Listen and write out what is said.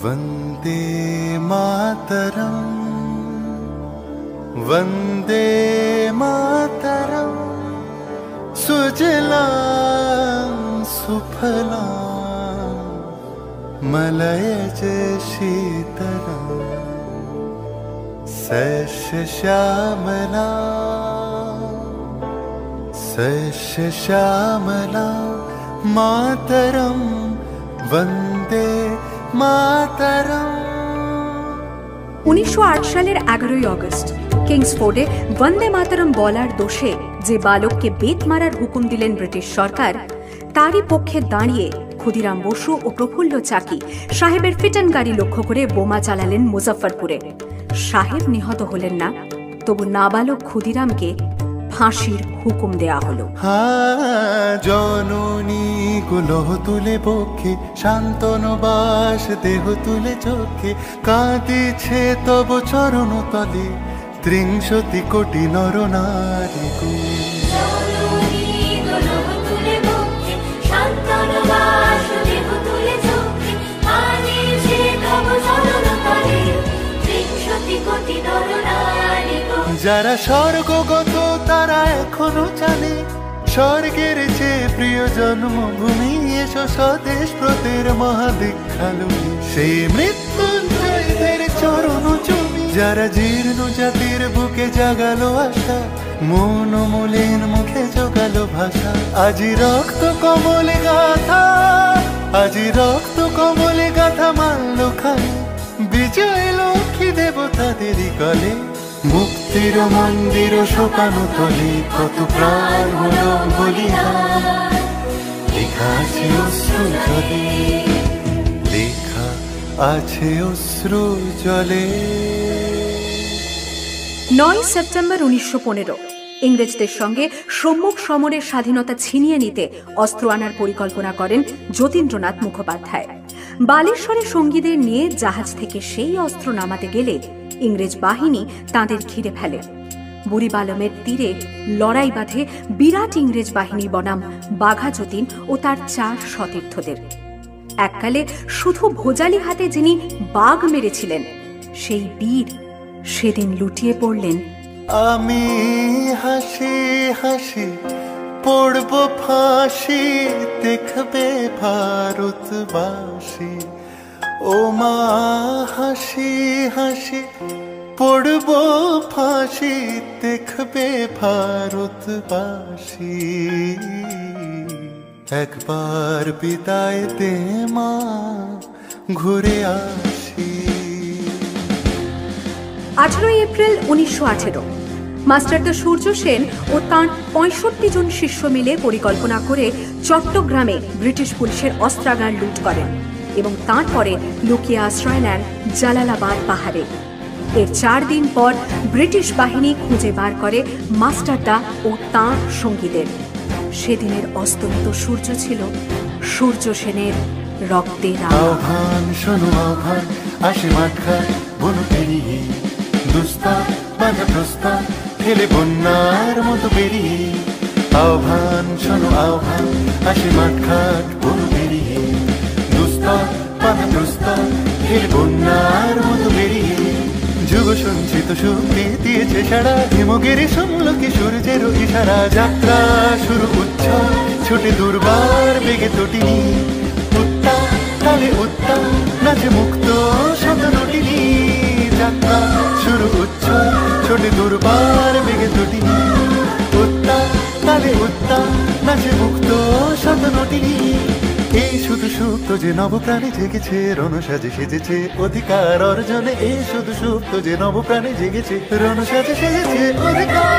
वंदे मातरम वंदे मातरम सुजलां सुफलां मलयज शीतलां सस्यश्यामलां सस्यश्यामलां मातरम वंदे मातरम। 1908 সালের 11ই আগস্ট কিংসফোর্ডে বন্দে মাতরম বলার দোষে যে বালককে বেত মারার হুকুম দিলেন ব্রিটিশ সরকার, তারই পক্ষে দাঁড়িয়ে ক্ষুদিরাম বসু ও প্রফুল্ল চাকি সাহেবের ফিটন গাড়ি লক্ষ্য করে বোমা চালালেন মুজফ্ফরপুরে। সাহেব নিহত হলেন না, তবু নাবালক ক্ষুদিরামকে ফাঁসির হুকুম দেয়া হলো। জননী গুলোহ তুলে বক্ষে শান্তনু বাস দেহ তুলে চোখে কাঁদিছে তব চরণ তলে ৩০ কোটি নর নারী। যারা স্বর্গগত তারা এখনো জানে স্বর্গের চেয়ে প্রিয় জন্মভূমি, এসো স্বদেশ ব্রতের মহাদীক্ষালুনি সেই মৃত্যুঞ্জয়দের চরণ চুমি। যারা জীর্ণ জাতির বুকে জাগালো আশা, মন মলিন মুখে জোগালো ভাষা, আজি রক্ত কমলে গাথা, আজি রক্ত কমলে গাথা মাল্য খায় বিজয় লক্ষ্মী দেবতাদেরই কলে। মুক্তির মন্দির শোকানো তলে কত প্রাণ হলো বলিদান, লেখা আছে অশ্রু জলে, লেখা আছে অশ্রু জলে। 9 সেপ্টেম্বর 1915 ইংরেজদের সঙ্গে সম্মুখ সমরের স্বাধীনতা ছিনিয়ে নিতে অস্ত্র আনার পরিকল্পনা করেন যতীন্দ্রনাথ মুখোপাধ্যায়। বালেশ্বরে সঙ্গীদের নিয়ে জাহাজ থেকে সেই অস্ত্র নামাতে গেলে ইংরেজ বাহিনী তাঁদের ঘিরে ফেলে। বুড়িবালমের তীরে লড়াই বাঁধে বিরাট ইংরেজ বাহিনী বনাম বাঘা যতীন ও তার 4 সতীর্থদের। এককালে শুধু ভোজালি হাতে যিনি বাঘ মেরেছিলেন, সেই বীর সেদিন লুটিয়ে পড়লেন। আমি হাসি হাসি পড়ব ফাঁসি, দেখবে ভারতবাসী। ও মা হাসি হাসি পড়ব ফাঁসি, দেখবে ভারতবাসী। একবার বিদায় দে মা, ঘুরে আসি। 18 এপ্রিল 1918 মাস্টারদা সূর্য সেন ও তাঁর 65 জন শিষ্য মিলে পরিকল্পনা করে চট্টগ্রামে ব্রিটিশ পুলিশের অস্ত্রাগার লুট করেন এবং তারপরে লুকিয়ে আশ্রয় নেন জালালাবাদ পাহাড়ে। এর 4 দিন পর ব্রিটিশ বাহিনী খুঁজে বার করে মাস্টারদা ও তাঁর সঙ্গীদের। সেদিনের অস্তমিত সূর্য ছিল সূর্য সেনের রক্তের আহ্বান। শোনো আহ্বান, আসে মাঠা বনু পেরিয়ে, দুস্তার বাঁধা প্রস্তার ফেলে বন্যার মতো বেরিয়ে। আহ্বান শোনো আহ্বান, আসে মাঠঘাট বনু পেরিয়ে, দুস্তার বাঁধা প্রস্তার ফেলে বন্যার মতো বেরিয়ে। যুগ সঞ্চিত শক্তি দিয়েছে সারা, হিমগিরি শুনল কি সূর্যের ইশারা। যাত্রা শুরু উচ্ছল ছোটে দুর্বার বেগে তটিনি, উত্তা তালে উত্তা নাচে মুক্ত শত নটিনি। যাত্রা শুরু উচ্ছল ছোটে দুর্বার বেগে তটিনি, উত্তা তালে উত্তা নাচে মুক্ত শত নটিনি। এই শুধু সুপ্ত যে নবপ্রাণে জেগেছে, রণসাজে সেজেছে অধিকার অর্জনে। এই শুধু সুপ্ত যে নবপ্রাণে জেগেছে, রণসাজে সেজেছে অধিকার।